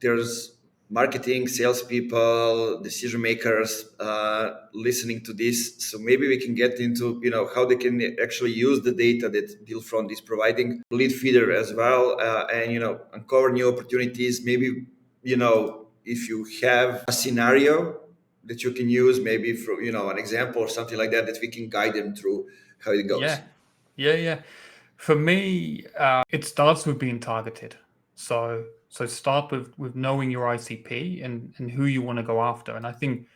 there's marketing, salespeople, decision makers listening to this. So maybe we can get into how they can actually use the data that Dealfront is providing, lead feeder as well, and uncover new opportunities. Maybe if you have a scenario that you can use, maybe for an example or something like that we can guide them through how it goes. Yeah. For me, it starts with being targeted. So start with knowing your ICP and who you want to go after. And I think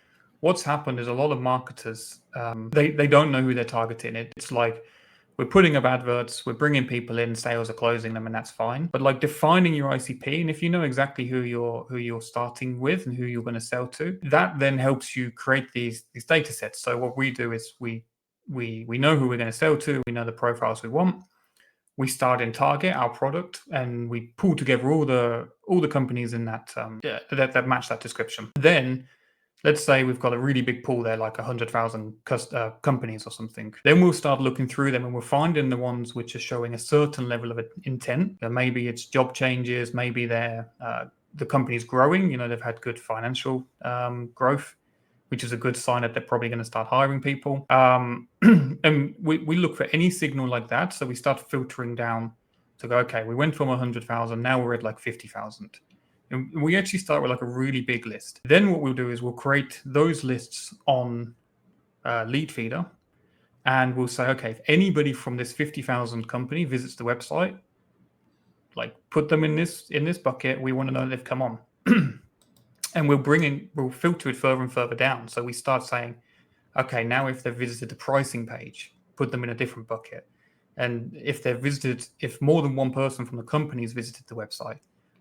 what's happened is a lot of marketers, they don't know who they're targeting. It's like we're putting up adverts, we're bringing people in, sales are closing them, and that's fine. But like defining your ICP, and if you know exactly who you're starting with and who you're going to sell to, that then helps you create these data sets. So what we do is we know who we're going to sell to, we know the profiles we want. We start in target our product, and we pull together all the companies in that that match that description. Then let's say we've got a really big pool there, like 100,000 companies or something. Then we'll start looking through them, and we're finding the ones which are showing a certain level of intent. Maybe it's job changes, maybe they're the company's growing. They've had good financial growth, which is a good sign that they're probably going to start hiring people. And we look for any signal like that. So we start filtering down to go, okay, we went from 100,000, now we're at like 50,000. And we actually start with like a really big list. Then what we'll do is we'll create those lists on Lead Feeder, and we'll say, okay, if anybody from this 50,000 company visits the website, like put them in this bucket, we want to know they've come on. And we'll filter it further and further down. So we start saying, okay, now if they've visited the pricing page, put them in a different bucket. And if more than one person from the company has visited the website,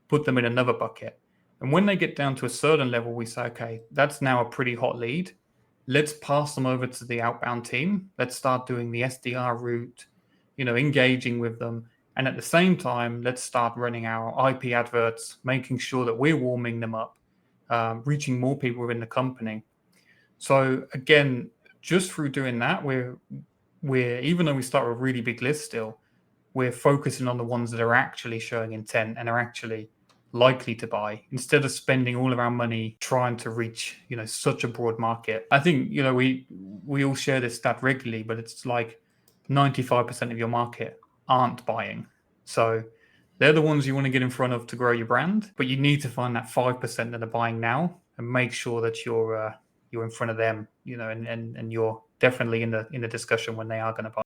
put them in another bucket. And when they get down to a certain level, we say, okay, that's now a pretty hot lead. Let's pass them over to the outbound team. Let's start doing the SDR route, engaging with them. And at the same time, let's start running our IP adverts, making sure that we're warming them up, reaching more people within the company. So again, just through doing that, we're even though we start with a really big list still, we're focusing on the ones that are actually showing intent and are actually likely to buy, instead of spending all of our money trying to reach such a broad market. I think we all share this stat regularly, but it's like 95% of your market aren't buying. So they're the ones you want to get in front of to grow your brand, but you need to find that 5% that are buying now and make sure that you're in front of them, and you're definitely in the discussion when they are going to buy.